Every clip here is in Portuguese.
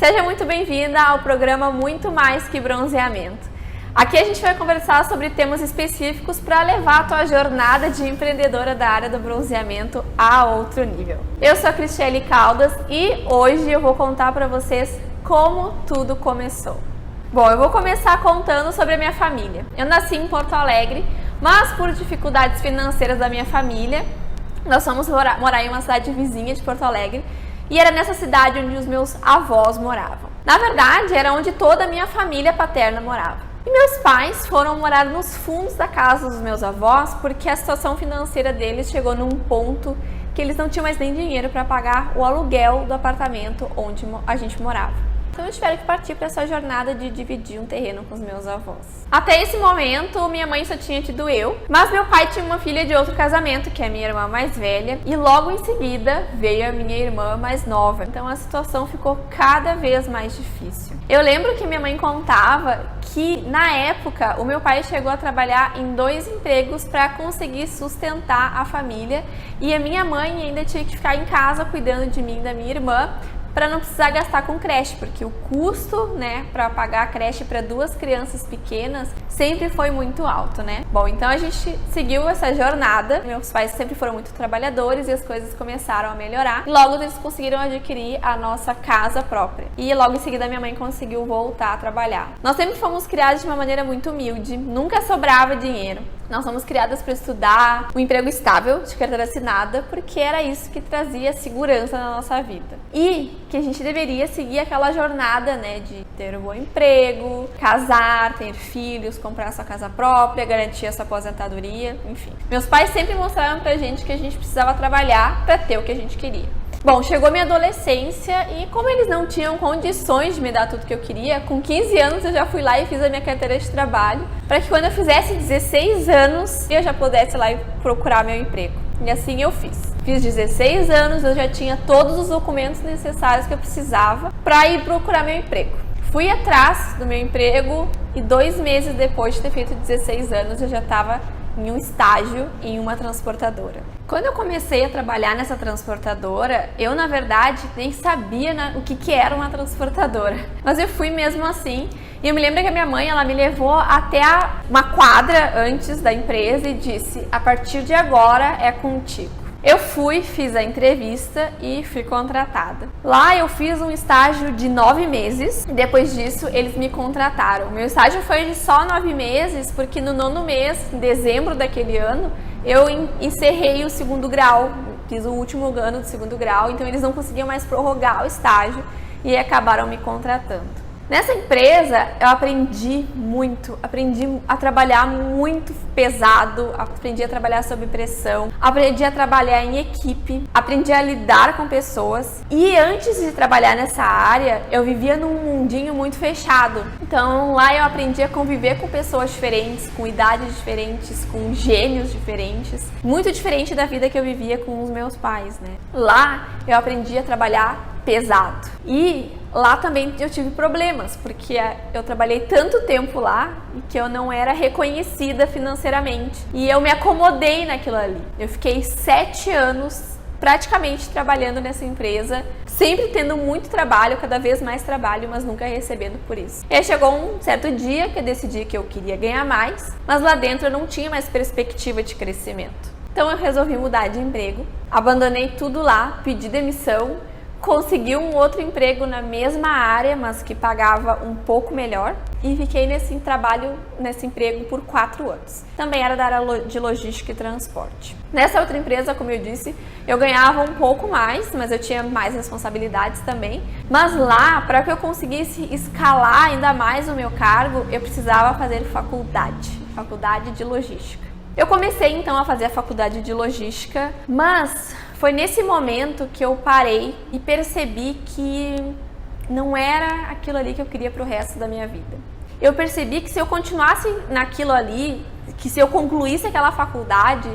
Seja muito bem-vinda ao programa Muito Mais Que Bronzeamento. Aqui a gente vai conversar sobre temas específicos para levar a tua jornada de empreendedora da área do bronzeamento a outro nível. Eu sou a Cristiele Caldas e hoje eu vou contar para vocês como tudo começou. Bom, eu vou começar contando sobre a minha família. Eu nasci em Porto Alegre, mas por dificuldades financeiras da minha família, nós fomos morar em uma cidade vizinha de Porto Alegre e era nessa cidade onde os meus avós moravam. Na verdade, era onde toda a minha família paterna morava. E meus pais foram morar nos fundos da casa dos meus avós porque a situação financeira deles chegou num ponto que eles não tinham mais nem dinheiro para pagar o aluguel do apartamento onde a gente morava. Então eu tiveram que partir para essa jornada de dividir um terreno com os meus avós. Até esse momento, minha mãe só tinha tido eu, mas meu pai tinha uma filha de outro casamento, que é a minha irmã mais velha, e logo em seguida veio a minha irmã mais nova. Então a situação ficou cada vez mais difícil. Eu lembro que minha mãe contava que na época o meu pai chegou a trabalhar em 2 empregos para conseguir sustentar a família e a minha mãe ainda tinha que ficar em casa cuidando de mim e da minha irmã, para não precisar gastar com creche, porque o custo, para pagar a creche para 2 crianças pequenas sempre foi muito alto, Bom, então a gente seguiu essa jornada. Meus pais sempre foram muito trabalhadores e as coisas começaram a melhorar. Logo eles conseguiram adquirir a nossa casa própria. E logo em seguida minha mãe conseguiu voltar a trabalhar. Nós sempre fomos criados de uma maneira muito humilde, nunca sobrava dinheiro. Nós fomos criadas para estudar, um emprego estável, de carteira assinada, porque era isso que trazia segurança na nossa vida. E que a gente deveria seguir aquela jornada, de ter um bom emprego, casar, ter filhos, comprar sua casa própria, garantir a sua aposentadoria, enfim. Meus pais sempre mostraram pra gente que a gente precisava trabalhar para ter o que a gente queria. Bom, chegou minha adolescência e como eles não tinham condições de me dar tudo que eu queria, com 15 anos eu já fui lá e fiz a minha carteira de trabalho para que quando eu fizesse 16 anos eu já pudesse ir lá e procurar meu emprego. E assim eu fiz. Fiz 16 anos, eu já tinha todos os documentos necessários que eu precisava para ir procurar meu emprego. Fui atrás do meu emprego e 2 meses depois de ter feito 16 anos eu já estava em um estágio em uma transportadora. Quando eu comecei a trabalhar nessa transportadora, eu na verdade nem sabia o que era uma transportadora, mas eu fui mesmo assim. E eu me lembro que a minha mãe, ela me levou até uma quadra antes da empresa e disse: a partir de agora é contigo. Eu fui, fiz a entrevista e fui contratada. Lá eu fiz um estágio de 9 meses e depois disso eles me contrataram. Meu estágio foi de só 9 meses porque no 9º mês, em dezembro daquele ano, eu encerrei o 2º grau, fiz o último ano do 2º grau, então eles não conseguiam mais prorrogar o estágio e acabaram me contratando. Nessa empresa eu aprendi muito, aprendi a trabalhar muito pesado, aprendi a trabalhar sob pressão, aprendi a trabalhar em equipe, aprendi a lidar com pessoas e antes de trabalhar nessa área eu vivia num mundinho muito fechado. Então lá eu aprendi a conviver com pessoas diferentes, com idades diferentes, com gênios diferentes, muito diferente da vida que eu vivia com os meus pais, Lá eu aprendi a trabalhar pesado e lá também eu tive problemas, porque eu trabalhei tanto tempo lá e que eu não era reconhecida financeiramente. E eu me acomodei naquilo ali. Eu fiquei 7 anos praticamente trabalhando nessa empresa, sempre tendo muito trabalho, cada vez mais trabalho, mas nunca recebendo por isso. E aí chegou um certo dia que eu decidi que eu queria ganhar mais, mas lá dentro eu não tinha mais perspectiva de crescimento. Então eu resolvi mudar de emprego, abandonei tudo lá, pedi demissão, consegui um outro emprego na mesma área, mas que pagava um pouco melhor e fiquei nesse emprego por 4 anos. Também era da área de logística e transporte. Nessa outra empresa, como eu disse, eu ganhava um pouco mais, mas eu tinha mais responsabilidades também. Mas lá, para que eu conseguisse escalar ainda mais o meu cargo, eu precisava fazer faculdade de logística. Eu comecei então a fazer a faculdade de logística, mas foi nesse momento que eu parei e percebi que não era aquilo ali que eu queria para o resto da minha vida. Eu percebi que se eu continuasse naquilo ali, que se eu concluísse aquela faculdade,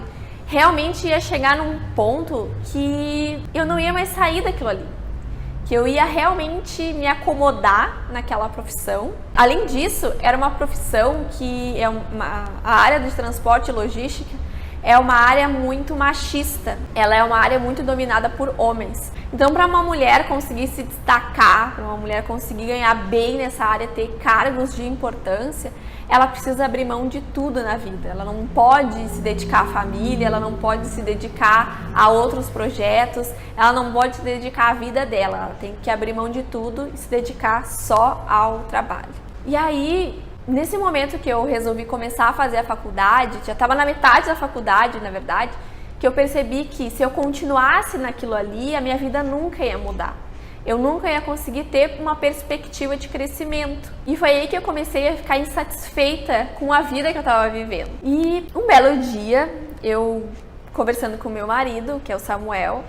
realmente ia chegar num ponto que eu não ia mais sair daquilo ali. Que eu ia realmente me acomodar naquela profissão. Além disso, era uma profissão que a área de transporte e logística é uma área muito machista, ela é uma área muito dominada por homens. Então, para uma mulher conseguir se destacar, para uma mulher conseguir ganhar bem nessa área, ter cargos de importância, ela precisa abrir mão de tudo na vida. Ela não pode se dedicar à família, ela não pode se dedicar a outros projetos, ela não pode se dedicar à vida dela. Ela tem que abrir mão de tudo e se dedicar só ao trabalho. E aí, nesse momento que eu resolvi começar a fazer a faculdade, já estava na metade da faculdade, na verdade, que eu percebi que se eu continuasse naquilo ali, a minha vida nunca ia mudar. Eu nunca ia conseguir ter uma perspectiva de crescimento. E foi aí que eu comecei a ficar insatisfeita com a vida que eu estava vivendo. E um belo dia, eu conversando com o meu marido, que é o Samuel,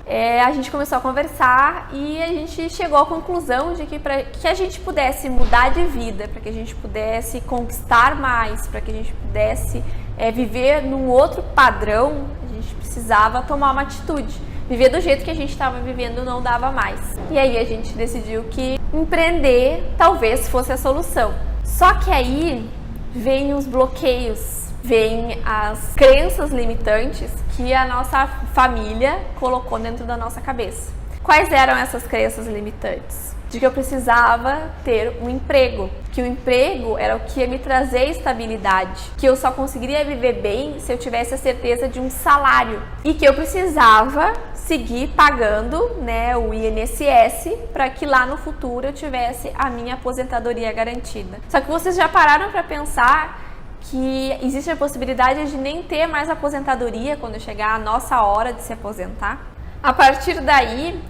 a gente começou a conversar e a gente chegou à conclusão de que para que a gente pudesse mudar de vida, para que a gente pudesse conquistar mais, para que a gente pudesse viver num outro padrão, a gente precisava tomar uma atitude. Viver do jeito que a gente estava vivendo não dava mais. E aí a gente decidiu que empreender talvez fosse a solução. Só que aí vem os bloqueios, vem as crenças limitantes que a nossa família colocou dentro da nossa cabeça. Quais eram essas crenças limitantes? De que eu precisava ter um emprego, que o emprego era o que ia me trazer estabilidade, que eu só conseguiria viver bem se eu tivesse a certeza de um salário e que eu precisava seguir pagando, né, o INSS para que lá no futuro eu tivesse a minha aposentadoria garantida. Só que vocês já pararam para pensar que existe a possibilidade de nem ter mais aposentadoria quando chegar a nossa hora de se aposentar? A partir daí,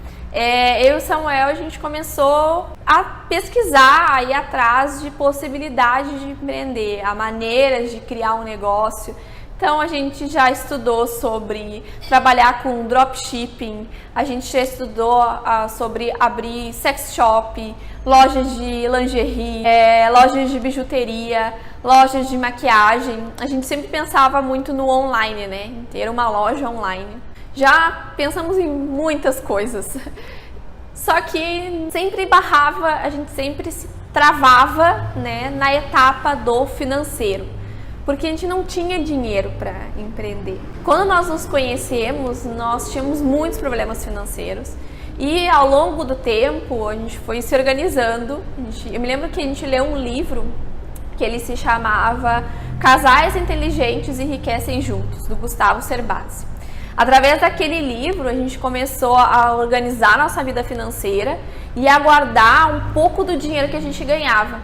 eu e o Samuel, a gente começou a pesquisar, a ir atrás de possibilidades de empreender, a maneiras de criar um negócio. Então, a gente já estudou sobre trabalhar com dropshipping, a gente já estudou sobre abrir sex shop, lojas de lingerie, lojas de bijuteria, lojas de maquiagem. A gente sempre pensava muito no online, né? Em ter uma loja online. Já pensamos em muitas coisas, só que sempre barrava, a gente sempre se travava, né, na etapa do financeiro, porque a gente não tinha dinheiro para empreender. Quando nós nos conhecemos, nós tínhamos muitos problemas financeiros e ao longo do tempo a gente foi se organizando. Eu me lembro que a gente leu um livro que ele se chamava Casais Inteligentes Enriquecem Juntos, do Gustavo Cerbasi. Através daquele livro, a gente começou a organizar nossa vida financeira e a guardar um pouco do dinheiro que a gente ganhava.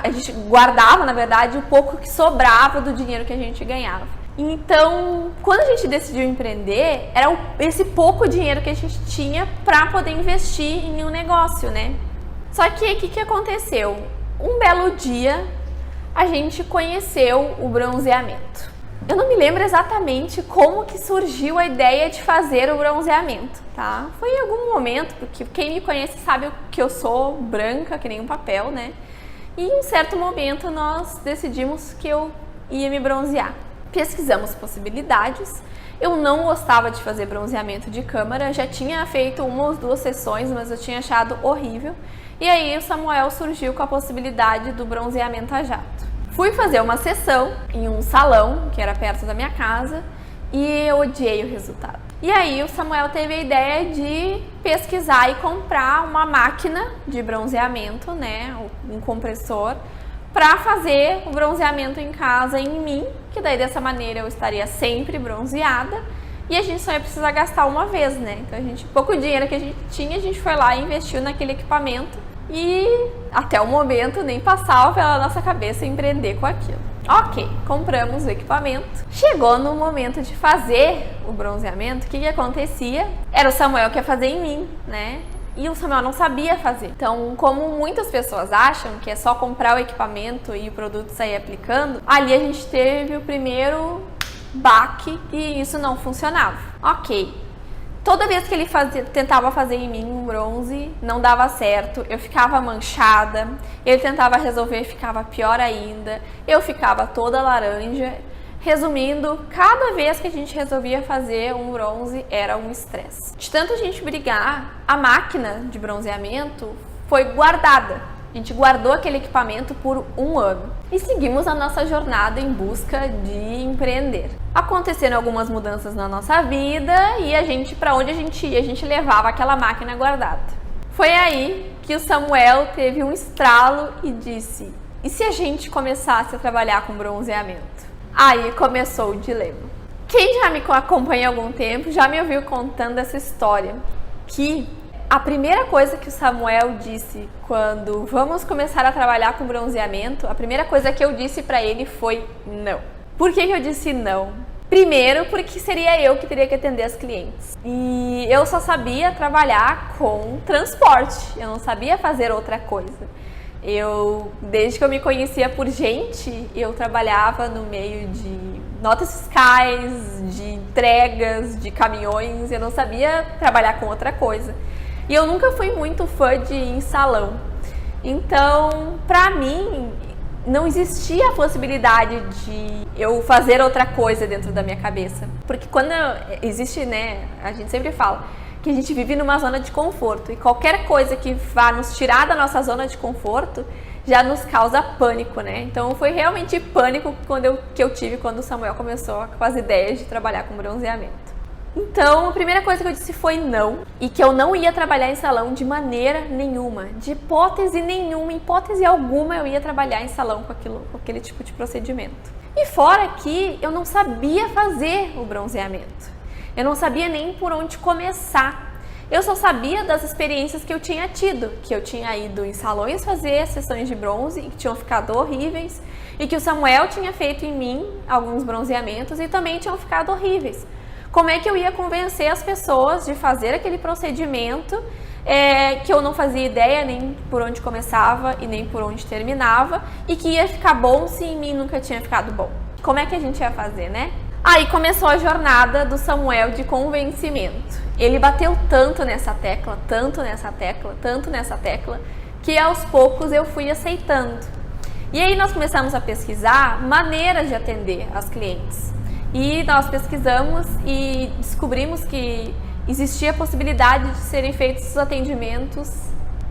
A gente guardava, na verdade, o pouco que sobrava do dinheiro que a gente ganhava. Então, quando a gente decidiu empreender, era esse pouco dinheiro que a gente tinha para poder investir em um negócio, né? Só que o que aconteceu? Um belo dia, a gente conheceu o bronzeamento. Eu não me lembro exatamente como que surgiu a ideia de fazer o bronzeamento, tá? Foi em algum momento, porque quem me conhece sabe que eu sou branca, que nem um papel, né? E em um certo momento nós decidimos que eu ia me bronzear. Pesquisamos possibilidades. Eu não gostava de fazer bronzeamento de câmara, já tinha feito uma ou duas sessões, mas eu tinha achado horrível. E aí o Samuel surgiu com a possibilidade do bronzeamento a jato. Fui fazer uma sessão em um salão, que era perto da minha casa, e eu odiei o resultado. E aí o Samuel teve a ideia de pesquisar e comprar uma máquina de bronzeamento, né, um compressor, para fazer o bronzeamento em casa em mim, que daí dessa maneira eu estaria sempre bronzeada, e a gente só ia precisar gastar uma vez, né? Então pouco dinheiro que a gente tinha, a gente foi lá e investiu naquele equipamento. E até o momento nem passava pela nossa cabeça empreender com aquilo. Ok, compramos o equipamento. Chegou no momento de fazer o bronzeamento, o que acontecia? Era o Samuel que ia fazer em mim, né? E o Samuel não sabia fazer. Então, como muitas pessoas acham que é só comprar o equipamento e o produto sair aplicando, ali a gente teve o primeiro baque e isso não funcionava. Ok. Toda vez que ele tentava fazer em mim um bronze, não dava certo, eu ficava manchada, ele tentava resolver e ficava pior ainda, eu ficava toda laranja. Resumindo, cada vez que a gente resolvia fazer um bronze era um estresse. De tanto a gente brigar, a máquina de bronzeamento foi guardada. A A gente guardou aquele equipamento por 1 ano e seguimos a nossa jornada em busca de empreender. Aconteceram algumas mudanças na nossa vida e para onde a gente ia, a gente levava aquela máquina guardada. Foi aí que o Samuel teve um estralo e disse: e se a gente começasse a trabalhar com bronzeamento? Aí começou o dilema. Quem já me acompanha há algum tempo já me ouviu contando essa história, que a primeira coisa que o Samuel disse quando vamos começar a trabalhar com bronzeamento, a primeira coisa que eu disse para ele foi não. Por que eu disse não? Primeiro, porque seria eu que teria que atender as clientes. E eu só sabia trabalhar com transporte, eu não sabia fazer outra coisa. Desde que eu me conhecia por gente, eu trabalhava no meio de notas fiscais, de entregas, de caminhões, eu não sabia trabalhar com outra coisa. E eu nunca fui muito fã de ir em salão. Então, pra mim, não existia a possibilidade de eu fazer outra coisa dentro da minha cabeça. Porque quando existe, né, a gente sempre fala que a gente vive numa zona de conforto. E qualquer coisa que vá nos tirar da nossa zona de conforto já nos causa pânico, né? Então foi realmente pânico que eu tive quando o Samuel começou com as ideias de trabalhar com bronzeamento. Então, a primeira coisa que eu disse foi não, e que eu não ia trabalhar em salão de maneira nenhuma, de hipótese nenhuma, hipótese alguma eu ia trabalhar em salão com aquele tipo de procedimento. E fora que eu não sabia fazer o bronzeamento, eu não sabia nem por onde começar. Eu só sabia das experiências que eu tinha tido, que eu tinha ido em salões fazer sessões de bronze e que tinham ficado horríveis, e que o Samuel tinha feito em mim alguns bronzeamentos e também tinham ficado horríveis. Como é que eu ia convencer as pessoas de fazer aquele procedimento que eu não fazia ideia nem por onde começava e nem por onde terminava e que ia ficar bom se em mim nunca tinha ficado bom? Como é que a gente ia fazer, né? Aí começou a jornada do Samuel de convencimento. Ele bateu tanto nessa tecla, tanto nessa tecla, tanto nessa tecla, que aos poucos eu fui aceitando. E aí nós começamos a pesquisar maneiras de atender as clientes. E nós pesquisamos e descobrimos que existia a possibilidade de serem feitos os atendimentos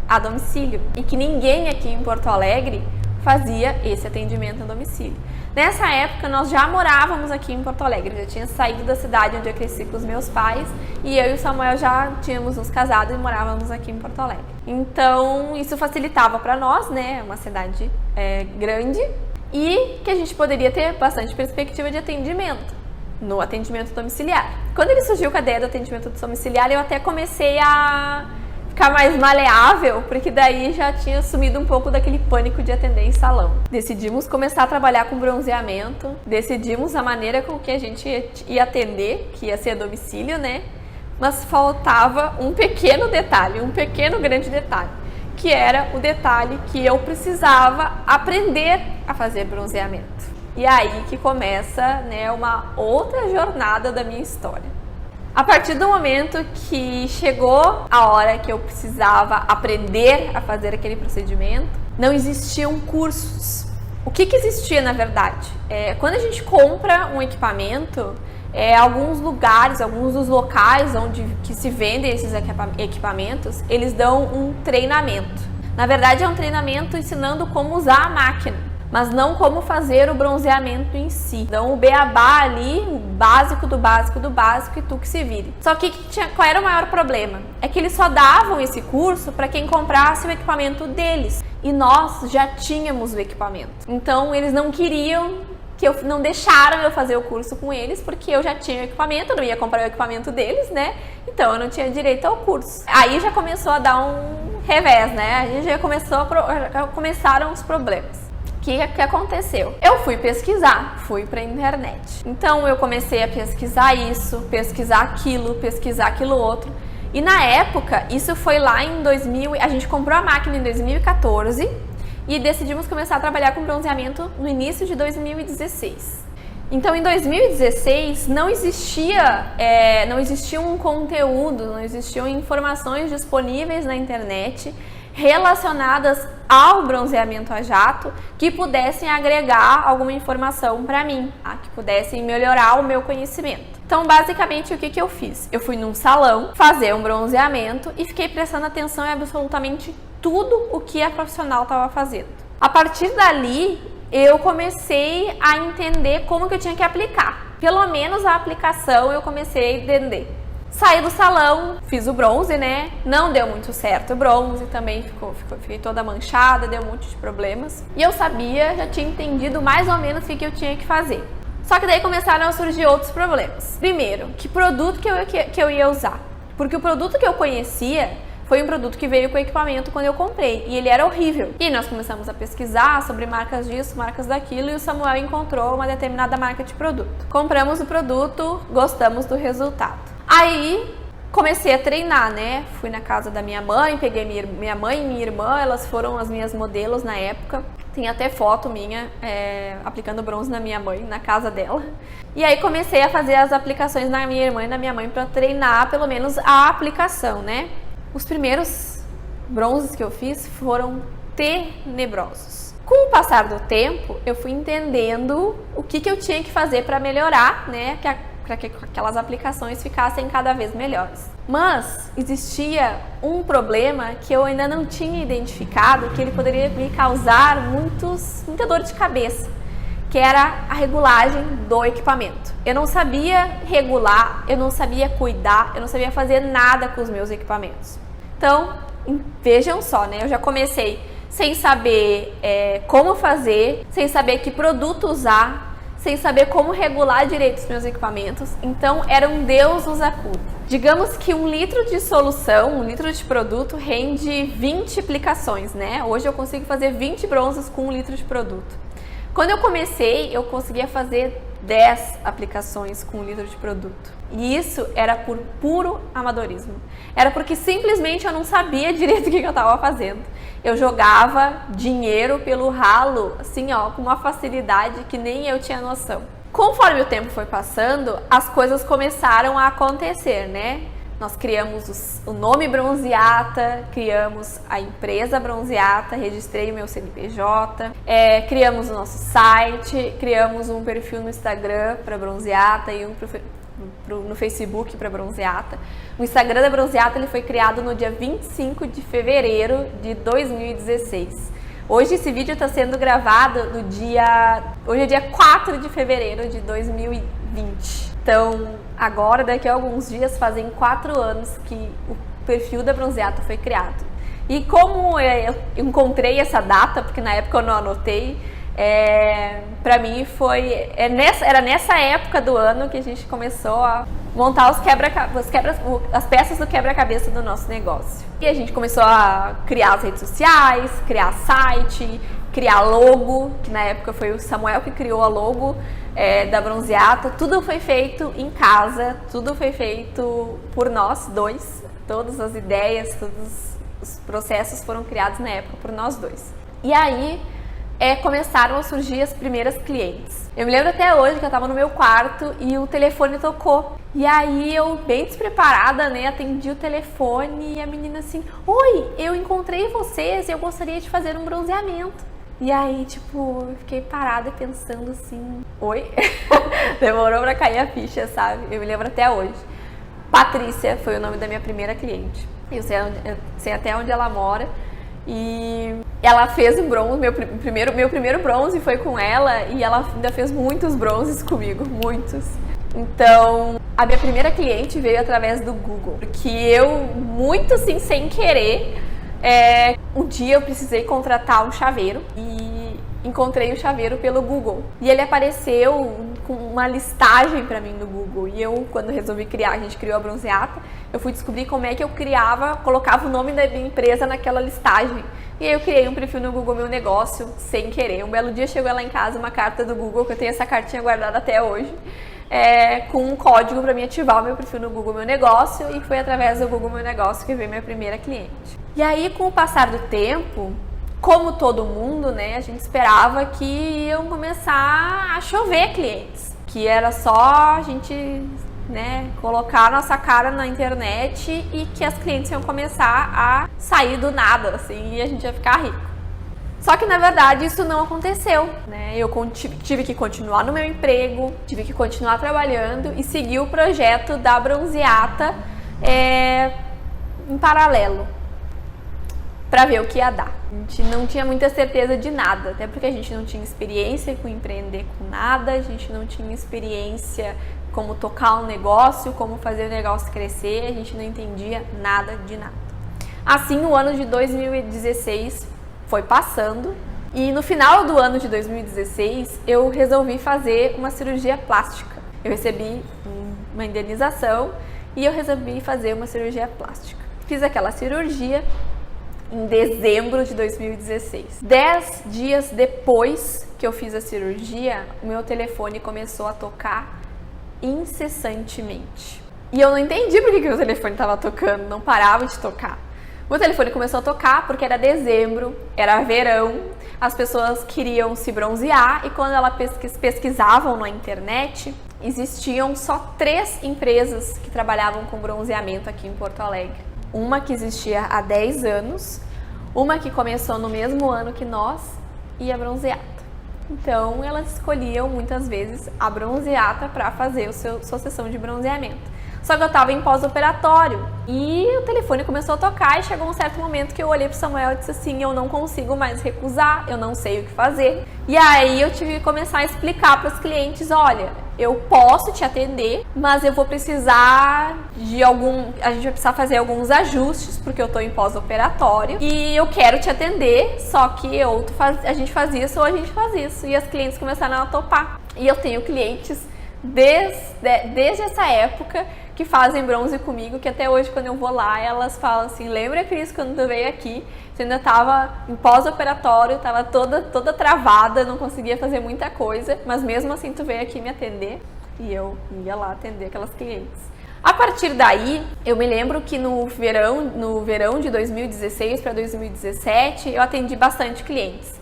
a domicílio e que ninguém aqui em Porto Alegre fazia esse atendimento a domicílio. Nessa época nós já morávamos aqui em Porto Alegre, já tinha saído da cidade onde eu cresci com os meus pais e eu e o Samuel já tínhamos nos casado e morávamos aqui em Porto Alegre. Então isso facilitava para nós, né, uma cidade grande, e que a gente poderia ter bastante perspectiva de atendimento, no atendimento domiciliar. Quando ele surgiu com a ideia do atendimento domiciliar, eu até comecei a ficar mais maleável, porque daí já tinha sumido um pouco daquele pânico de atender em salão. Decidimos começar a trabalhar com bronzeamento, decidimos a maneira com que a gente ia atender, que ia ser a domicílio, né? Mas faltava um pequeno detalhe, um pequeno grande detalhe, que era o detalhe que eu precisava aprender a fazer bronzeamento. E aí que começa, né, uma outra jornada da minha história. A partir do momento que chegou a hora que eu precisava aprender a fazer aquele procedimento, não existiam cursos. O que existia na verdade? Quando a gente compra um equipamento, alguns lugares, alguns dos locais que se vendem esses equipamentos, eles dão um treinamento. Na verdade é um treinamento ensinando como usar a máquina, mas não como fazer o bronzeamento em si. Então o beabá ali, o básico do básico do básico, e tu que se vire. Só que qual era o maior problema? É que eles só davam esse curso para quem comprasse o equipamento deles. E nós já tínhamos o equipamento. Então eles não queriam, não deixaram eu fazer o curso com eles, porque eu já tinha o equipamento, eu não ia comprar o equipamento deles, né? Então eu não tinha direito ao curso. Aí já começou a dar um revés, né? A gente já começaram os problemas. O que aconteceu? Eu fui pesquisar, fui para a internet. Então eu comecei a pesquisar isso, pesquisar aquilo outro. E na época, isso foi lá em 2000, a gente comprou a máquina em 2014 e decidimos começar a trabalhar com bronzeamento no início de 2016. Então em 2016 não existia um conteúdo, não existiam informações disponíveis na internet relacionadas ao bronzeamento a jato que pudessem agregar alguma informação para mim, tá? Que pudessem melhorar o meu conhecimento. Então, basicamente, o que eu fiz? Eu fui num salão fazer um bronzeamento e fiquei prestando atenção em absolutamente tudo o que a profissional estava fazendo. A partir dali, eu comecei a entender como que eu tinha que aplicar. Pelo menos a aplicação eu comecei a entender. Saí do salão, fiz o bronze, né? Não deu muito certo o bronze, também fiquei toda manchada, deu um monte de problemas. E eu sabia, já tinha entendido mais ou menos o que eu tinha que fazer. Só que daí começaram a surgir outros problemas. Primeiro, que produto que eu ia usar? Porque o produto que eu conhecia foi um produto que veio com o equipamento quando eu comprei, e ele era horrível. E nós começamos a pesquisar sobre marcas disso, marcas daquilo, e o Samuel encontrou uma determinada marca de produto. Compramos o produto, gostamos do resultado. Aí comecei a treinar, né? Fui na casa da minha mãe, peguei minha mãe e minha irmã, elas foram as minhas modelos na época. Tem até foto minha aplicando bronze na minha mãe, na casa dela. E aí comecei a fazer as aplicações na minha irmã e na minha mãe para treinar pelo menos a aplicação, né? Os primeiros bronzes que eu fiz foram tenebrosos. Com o passar do tempo, eu fui entendendo o que eu tinha que fazer para melhorar, né? Para que aquelas aplicações ficassem cada vez melhores. Mas existia um problema que eu ainda não tinha identificado, que ele poderia me causar muita dor de cabeça, que era a regulagem do equipamento. Eu não sabia regular, eu não sabia cuidar, eu não sabia fazer nada com os meus equipamentos. Então, vejam só, né? Eu já comecei sem saber como fazer, sem saber que produto usar, sem saber como regular direito os meus equipamentos. Então, era um Deus nos acuda. Digamos que 1 litro de solução, 1 litro de produto rende 20 aplicações, né? Hoje eu consigo fazer 20 bronzes com 1 litro de produto. Quando eu comecei, eu conseguia fazer 10 aplicações com 1 litro de produto. E isso era por puro amadorismo. Era porque simplesmente eu não sabia direito o que eu estava fazendo. Eu jogava dinheiro pelo ralo, assim, ó, com uma facilidade que nem eu tinha noção. Conforme o tempo foi passando, as coisas começaram a acontecer, né? Nós criamos o nome Bronzeata, criamos a empresa Bronzeata, registrei o meu CNPJ, criamos o nosso site, criamos um perfil no Instagram para Bronzeata e no Facebook para Bronzeata. O Instagram da Bronzeata ele foi criado no dia 25 de fevereiro de 2016. Hoje esse vídeo está sendo gravado hoje é dia 4 de fevereiro de 2020. Então, agora, daqui a alguns dias, fazem 4 anos que o perfil da Bronzeata foi criado. E como eu encontrei essa data, porque na época eu não anotei, pra mim era nessa época do ano que a gente começou a montar as peças do quebra-cabeça do nosso negócio. E a gente começou a criar as redes sociais, criar site, criar logo, que na época foi o Samuel que criou a logo da Bronzeata. Tudo foi feito em casa, tudo foi feito por nós dois. Todas as ideias, todos os processos foram criados na época por nós dois. E aí começaram a surgir as primeiras clientes. Eu me lembro até hoje que eu estava no meu quarto e o telefone tocou. E aí eu, bem despreparada, né, atendi o telefone e a menina assim: "Oi, eu encontrei vocês e eu gostaria de fazer um bronzeamento." E aí, tipo, eu fiquei parada pensando assim: "Oi?" Demorou pra cair a ficha, sabe? Eu me lembro até hoje. Patrícia foi o nome da minha primeira cliente. Eu sei até onde ela mora. E ela fez um bronze, meu primeiro bronze foi com ela, e ela ainda fez muitos bronzes comigo, muitos. Então, a minha primeira cliente veio através do Google, porque eu, muito assim, sem querer, um dia eu precisei contratar um chaveiro e encontrei o chaveiro pelo Google. E ele apareceu com uma listagem pra mim no Google. E eu, quando resolvi criar, a gente criou a Bronzeata, eu fui descobrir como é que eu colocava o nome da minha empresa naquela listagem. E aí eu criei um perfil no Google Meu Negócio, sem querer. Um belo dia chegou lá em casa uma carta do Google, que eu tenho essa cartinha guardada até hoje, com um código para me ativar o meu perfil no Google Meu Negócio, e foi através do Google Meu Negócio que veio minha primeira cliente. E aí, com o passar do tempo, como todo mundo, né, a gente esperava que iam começar a chover clientes, que era só a gente, né, colocar a nossa cara na internet e que as clientes iam começar a sair do nada, assim, e a gente ia ficar rico. Só que, na verdade, isso não aconteceu, né? Eu tive que continuar no meu emprego, tive que continuar trabalhando e seguir o projeto da Bronzeata em paralelo. para ver o que ia dar. A gente não tinha muita certeza de nada, até porque a gente não tinha experiência com empreender com nada, a gente não tinha experiência como tocar um negócio, como fazer o negócio crescer, a gente não entendia nada de nada. Assim, o ano de 2016 foi passando e no final do ano de 2016 eu resolvi fazer uma cirurgia plástica. Eu recebi uma indenização e eu resolvi fazer uma cirurgia plástica. Fiz aquela cirurgia em dezembro de 2016. 10 dias depois que eu fiz a cirurgia, o meu telefone começou a tocar incessantemente. E eu não entendi por que o meu telefone estava tocando, não parava de tocar. O meu telefone começou a tocar porque era dezembro, era verão, as pessoas queriam se bronzear e quando elas pesquisavam na internet, existiam só 3 empresas que trabalhavam com bronzeamento aqui em Porto Alegre. Uma que existia há 10 anos, uma que começou no mesmo ano que nós e a Bronzeata. Então, elas escolhiam muitas vezes a Bronzeata para fazer sua sessão de bronzeamento. Só que eu estava em pós-operatório e o telefone começou a tocar e chegou um certo momento que eu olhei pro Samuel e disse assim, eu não consigo mais recusar, eu não sei o que fazer. E aí eu tive que começar a explicar para os clientes, olha, eu posso te atender, mas eu vou precisar de a gente vai precisar fazer alguns ajustes, porque eu tô em pós-operatório e eu quero te atender, só que a gente faz isso ou a gente faz isso. E as clientes começaram a topar. E eu tenho clientes desde essa época que fazem bronze comigo, que até hoje quando eu vou lá, elas falam assim, lembra, Cris, quando tu veio aqui, você ainda estava em pós-operatório, estava toda travada, não conseguia fazer muita coisa, mas mesmo assim tu veio aqui me atender e eu ia lá atender aquelas clientes. A partir daí, eu me lembro que no verão de 2016 para 2017, eu atendi bastante clientes.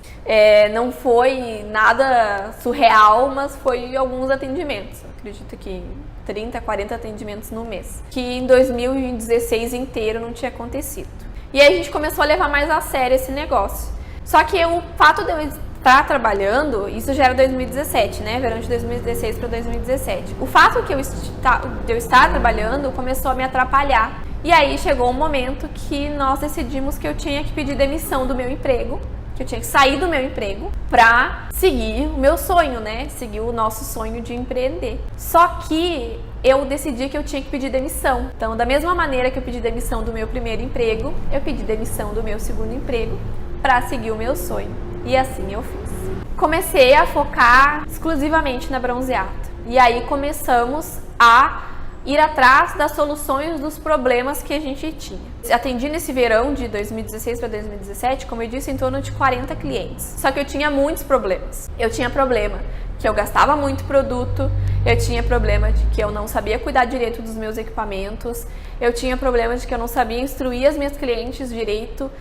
Não foi nada surreal, mas foi alguns atendimentos. Eu acredito que 30, 40 atendimentos no mês, que em 2016 inteiro não tinha acontecido. E aí a gente começou a levar mais a sério esse negócio. Só que o fato de eu estar trabalhando, isso já era 2017, né? Verão de 2016 para 2017. O fato de eu estar trabalhando começou a me atrapalhar. E aí chegou um momento que nós decidimos que eu tinha que pedir demissão do meu emprego, que eu tinha que sair do meu emprego para seguir o meu sonho, né? Seguir o nosso sonho de empreender. Só que eu decidi que eu tinha que pedir demissão. Então, da mesma maneira que eu pedi demissão do meu primeiro emprego, eu pedi demissão do meu segundo emprego para seguir o meu sonho. E assim eu fiz. Comecei a focar exclusivamente na Bronzeata. E aí começamos a ir atrás das soluções dos problemas que a gente tinha. Atendi nesse verão de 2016 para 2017, como eu disse, em torno de 40 clientes. Só que eu tinha muitos problemas. Eu tinha problema que eu gastava muito produto, eu tinha problema de que eu não sabia cuidar direito dos meus equipamentos, eu tinha problema de que eu não sabia instruir as minhas clientes direito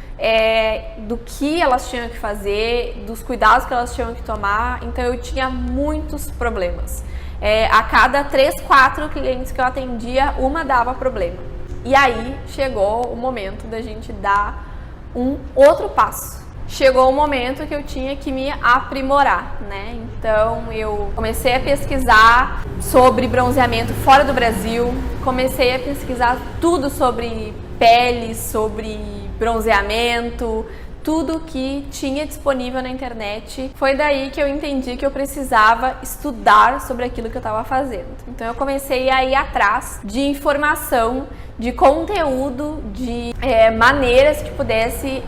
do que elas tinham que fazer, dos cuidados que elas tinham que tomar. Então eu tinha muitos problemas. A cada 3, 4 clientes que eu atendia, uma dava problema. E aí chegou o momento da gente dar um outro passo. Chegou o momento que eu tinha que me aprimorar, né? Então eu comecei a pesquisar sobre bronzeamento fora do Brasil, comecei a pesquisar tudo sobre pele, sobre bronzeamento, tudo que tinha disponível na internet. Foi daí que eu entendi que eu precisava estudar sobre aquilo que eu estava fazendo. Então eu comecei a ir atrás de informação, de conteúdo, de maneiras que pudesse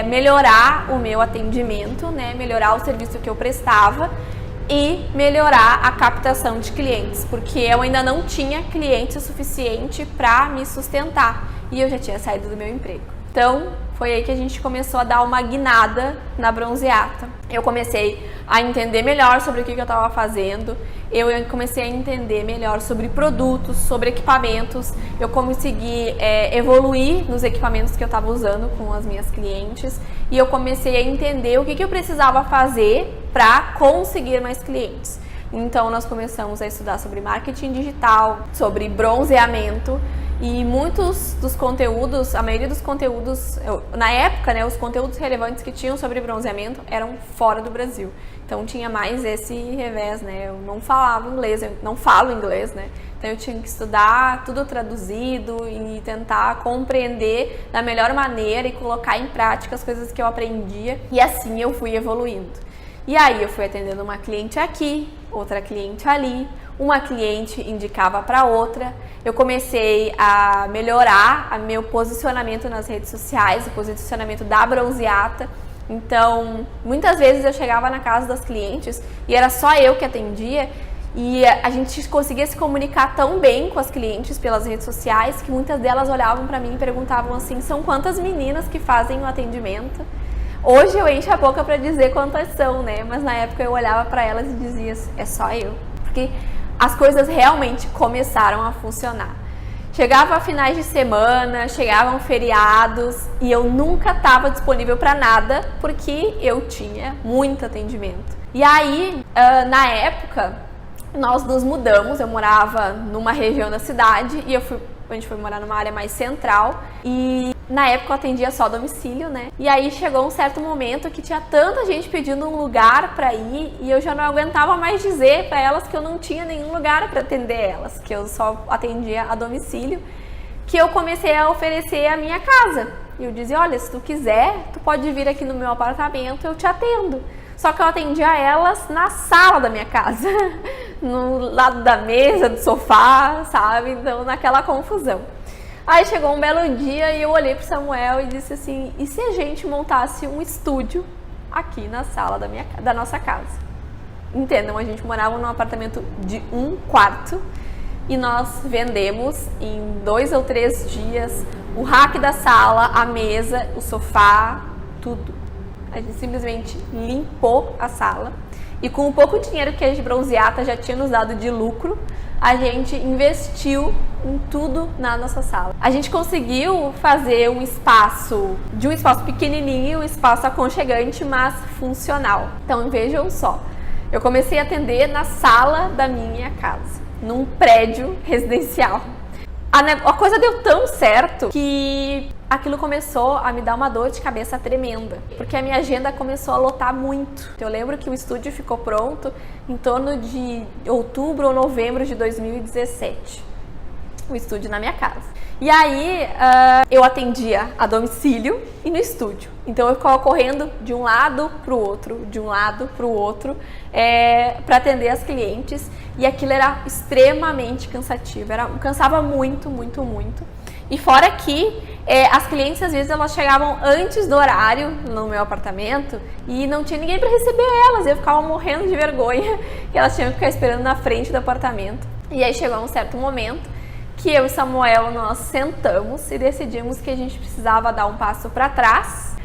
melhorar o meu atendimento, né? Melhorar o serviço que eu prestava e melhorar a captação de clientes, porque eu ainda não tinha cliente o suficiente para me sustentar e eu já tinha saído do meu emprego. Então, foi aí que a gente começou a dar uma guinada na Bronzeata. Eu comecei a entender melhor sobre o que eu estava fazendo, eu comecei a entender melhor sobre produtos, sobre equipamentos, eu consegui evoluir nos equipamentos que eu estava usando com as minhas clientes e eu comecei a entender o que eu precisava fazer para conseguir mais clientes. Então, nós começamos a estudar sobre marketing digital, sobre bronzeamento. E muitos dos conteúdos, a maioria dos conteúdos, na época, né, os conteúdos relevantes que tinham sobre bronzeamento eram fora do Brasil. Então tinha mais esse revés, né? Eu não falava inglês, eu não falo inglês, né? Então eu tinha que estudar tudo traduzido e tentar compreender da melhor maneira e colocar em prática as coisas que eu aprendia. E assim eu fui evoluindo. E aí eu fui atendendo uma cliente aqui, outra cliente ali, uma cliente indicava para outra. Eu comecei a melhorar o meu posicionamento nas redes sociais, o posicionamento da Bronzeata. Então, muitas vezes eu chegava na casa das clientes e era só eu que atendia e a gente conseguia se comunicar tão bem com as clientes pelas redes sociais que muitas delas olhavam para mim e perguntavam assim, são quantas meninas que fazem o atendimento? Hoje eu encho a boca para dizer quantas são, né? Mas na época eu olhava para elas e dizia, é só eu. Porque as coisas realmente começaram a funcionar. Chegava a finais de semana, chegavam feriados e eu nunca estava disponível para nada porque eu tinha muito atendimento. E aí, na época, nós nos mudamos, eu morava numa região da cidade e a gente foi morar numa área mais central e na época eu atendia só domicílio, né? E aí chegou um certo momento que tinha tanta gente pedindo um lugar para ir e eu já não aguentava mais dizer para elas que eu não tinha nenhum lugar para atender elas, que eu só atendia a domicílio, que eu comecei a oferecer a minha casa. E eu dizia, olha, se tu quiser, tu pode vir aqui no meu apartamento, eu te atendo. Só que eu atendia elas na sala da minha casa, no lado da mesa, do sofá, sabe? Então, naquela confusão. Aí chegou um belo dia e eu olhei pro Samuel e disse assim, e se a gente montasse um estúdio aqui na sala da nossa casa? Entendam, a gente morava num apartamento de 1 quarto e nós vendemos em 2 ou 3 dias o rack da sala, a mesa, o sofá, tudo. A gente simplesmente limpou a sala e com o pouco dinheiro que a Bronzeata já tinha nos dado de lucro, a gente investiu em tudo na nossa sala. A gente conseguiu fazer um espaço pequenininho, um espaço aconchegante, mas funcional. Então vejam só, eu comecei a atender na sala da minha casa, num prédio residencial. A coisa deu tão certo que aquilo começou a me dar uma dor de cabeça tremenda, porque a minha agenda começou a lotar muito. Eu lembro que o estúdio ficou pronto em torno de outubro ou novembro de 2017, o estúdio na minha casa. E aí eu atendia a domicílio e no estúdio. Então eu ficava correndo de um lado para o outro, de um lado para o outro, para atender as clientes. E aquilo era extremamente cansativo, cansava muito, muito, muito. E fora que as clientes, às vezes, elas chegavam antes do horário no meu apartamento e não tinha ninguém para receber elas. Eu ficava morrendo de vergonha que elas tinham que ficar esperando na frente do apartamento. E aí chegou um certo momento que eu e Samuel, nós sentamos e decidimos que a gente precisava dar um passo para trás,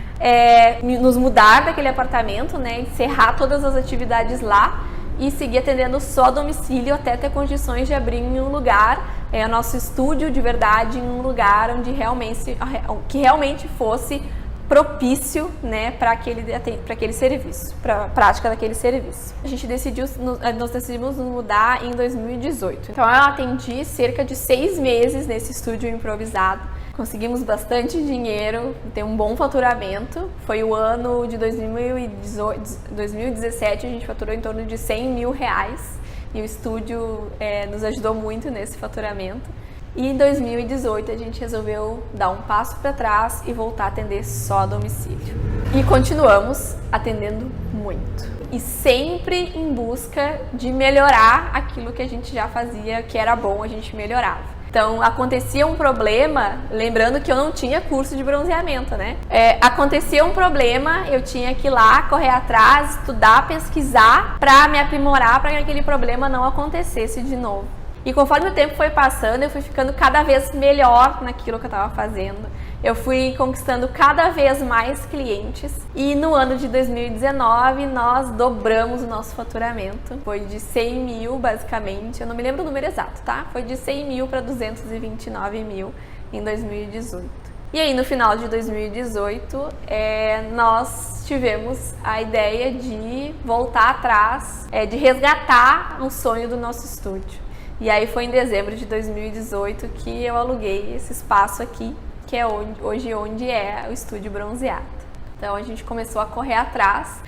nos mudar daquele apartamento, né, encerrar todas as atividades lá e seguir atendendo só a domicílio até ter condições de abrir em um lugar, o nosso estúdio de verdade, em um lugar onde que realmente fosse propício, né, para aquele serviço, para a prática daquele serviço. Nós decidimos nos mudar em 2018. Então eu atendi cerca de 6 meses nesse estúdio improvisado. Conseguimos bastante dinheiro, tem um bom faturamento. Foi o ano de 2017, a gente faturou em torno de R$100 mil. E o estúdio nos ajudou muito nesse faturamento. E em 2018 a gente resolveu dar um passo para trás e voltar a atender só a domicílio. E continuamos atendendo muito. E sempre em busca de melhorar aquilo que a gente já fazia, que era bom, a gente melhorava. Então, acontecia um problema, lembrando que eu não tinha curso de bronzeamento, né? Acontecia um problema, eu tinha que ir lá, correr atrás, estudar, pesquisar para me aprimorar para que aquele problema não acontecesse de novo. E conforme o tempo foi passando, eu fui ficando cada vez melhor naquilo que eu estava fazendo. Eu fui conquistando cada vez mais clientes e no ano de 2019 nós dobramos o nosso faturamento. Foi de 100 mil basicamente, eu não me lembro o número exato, tá? Foi de 100 mil para 229 mil em 2018. E aí no final de 2018 nós tivemos a ideia de voltar atrás, de resgatar um sonho do nosso estúdio. E aí foi em dezembro de 2018 que eu aluguei esse espaço aqui, que é hoje onde é o Estúdio Bronzeata. Então a gente começou a correr atrás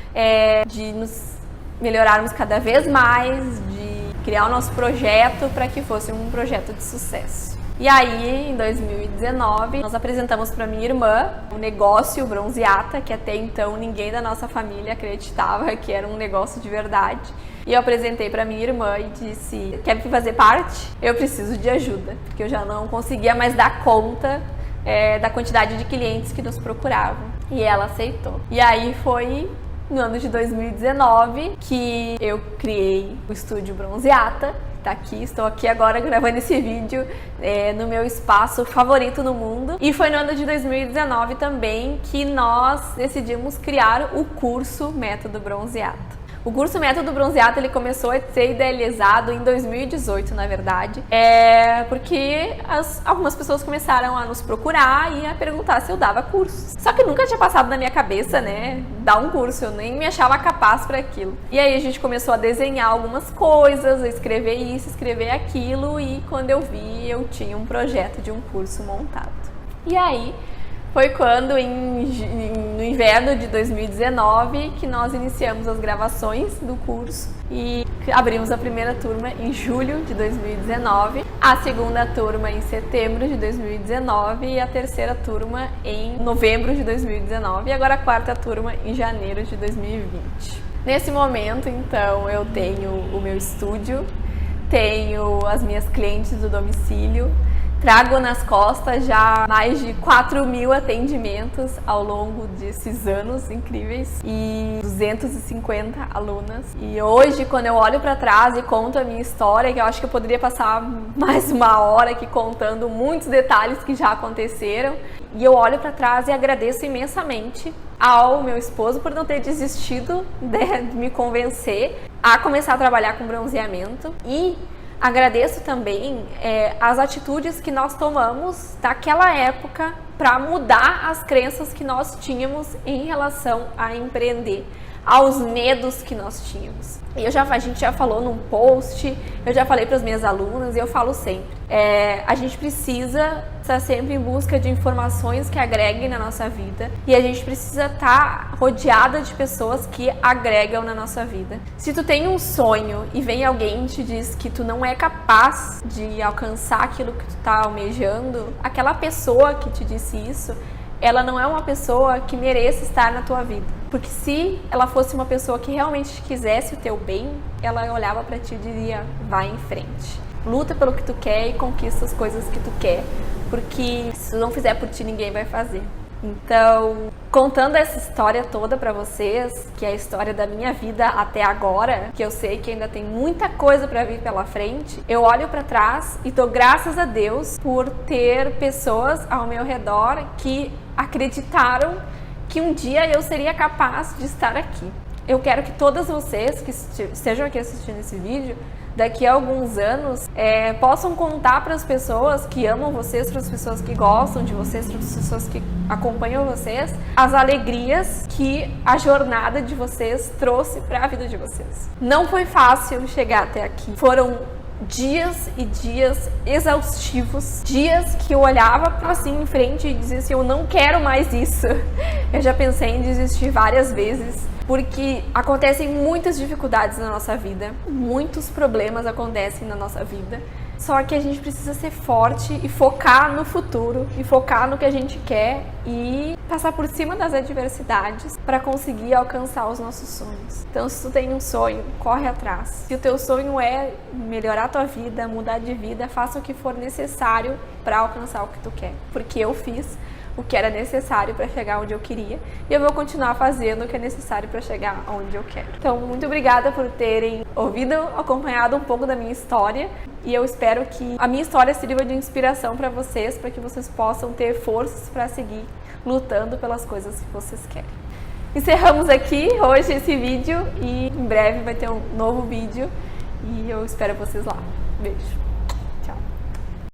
de nos melhorarmos cada vez mais, de criar o nosso projeto para que fosse um projeto de sucesso. E aí, em 2019, nós apresentamos para minha irmã um negócio Bronzeata, que até então ninguém da nossa família acreditava que era um negócio de verdade. E eu apresentei para minha irmã e disse: quer fazer parte? Eu preciso de ajuda, porque eu já não conseguia mais dar conta da quantidade de clientes que nos procuravam. E ela aceitou. E aí foi no ano de 2019 que eu criei o Estúdio Bronzeata. Tá aqui, estou aqui agora gravando esse vídeo no meu espaço favorito no mundo. E foi no ano de 2019 também que nós decidimos criar o curso Método Bronzeata. O curso Método Bronzeata ele começou a ser idealizado em 2018, na verdade, porque algumas pessoas começaram a nos procurar e a perguntar se eu dava cursos. Só que nunca tinha passado na minha cabeça, né, dar um curso, eu nem me achava capaz para aquilo. E aí a gente começou a desenhar algumas coisas, a escrever isso, escrever aquilo, e quando eu vi, eu tinha um projeto de um curso montado. E aí foi quando, no inverno de 2019, que nós iniciamos as gravações do curso e abrimos a primeira turma em julho de 2019, a segunda turma em setembro de 2019 e a terceira turma em novembro de 2019 e agora a quarta turma em janeiro de 2020. Nesse momento, então, eu tenho o meu estúdio, tenho as minhas clientes do domicílio, trago nas costas já mais de 4.000 atendimentos ao longo desses anos incríveis e 250 alunas. E hoje, quando eu olho para trás e conto a minha história, que eu acho que eu poderia passar mais uma hora aqui contando muitos detalhes que já aconteceram, e eu olho para trás e agradeço imensamente ao meu esposo por não ter desistido de me convencer a começar a trabalhar com bronzeamento, e agradeço também as atitudes que nós tomamos daquela época para mudar as crenças que nós tínhamos em relação a empreender, aos medos que nós tínhamos. E a gente já falou num post, eu já falei para as minhas alunas e eu falo sempre. A gente precisa estar sempre em busca de informações que agreguem na nossa vida e a gente precisa estar rodeada de pessoas que agregam na nossa vida. Se tu tem um sonho e vem alguém e te diz que tu não é capaz de alcançar aquilo que tu tá almejando, aquela pessoa que te disse isso, ela não é uma pessoa que mereça estar na tua vida. Porque se ela fosse uma pessoa que realmente quisesse o teu bem, ela olhava pra ti e diria: vai em frente. Luta pelo que tu quer e conquista as coisas que tu quer. Porque se tu não fizer por ti, ninguém vai fazer. Então, contando essa história toda pra vocês, que é a história da minha vida até agora, que eu sei que ainda tem muita coisa pra vir pela frente, eu olho pra trás e dou graças a Deus por ter pessoas ao meu redor que acreditaram que um dia eu seria capaz de estar aqui. Eu quero que todas vocês que estejam aqui assistindo esse vídeo, daqui a alguns anos, possam contar para as pessoas que amam vocês, para as pessoas que gostam de vocês, para as pessoas que acompanham vocês, as alegrias que a jornada de vocês trouxe para a vida de vocês. Não foi fácil chegar até aqui. Foram dias e dias exaustivos, dias que eu olhava para assim em frente e dizia assim: eu não quero mais isso. Eu já pensei em desistir várias vezes, porque acontecem muitas dificuldades na nossa vida, muitos problemas acontecem na nossa vida, só que a gente precisa ser forte e focar no futuro, e focar no que a gente quer e passar por cima das adversidades para conseguir alcançar os nossos sonhos. Então, se tu tem um sonho, corre atrás. Se o teu sonho é melhorar a tua vida, mudar de vida, faça o que for necessário para alcançar o que tu quer, porque eu fiz o que era necessário para chegar onde eu queria e eu vou continuar fazendo o que é necessário para chegar onde eu quero. Então, muito obrigada por terem ouvido, acompanhado um pouco da minha história, e eu espero que a minha história sirva de inspiração para que vocês possam ter forças para seguir lutando pelas coisas que vocês querem. Encerramos aqui hoje esse vídeo e em breve vai ter um novo vídeo e eu espero vocês lá. Beijo!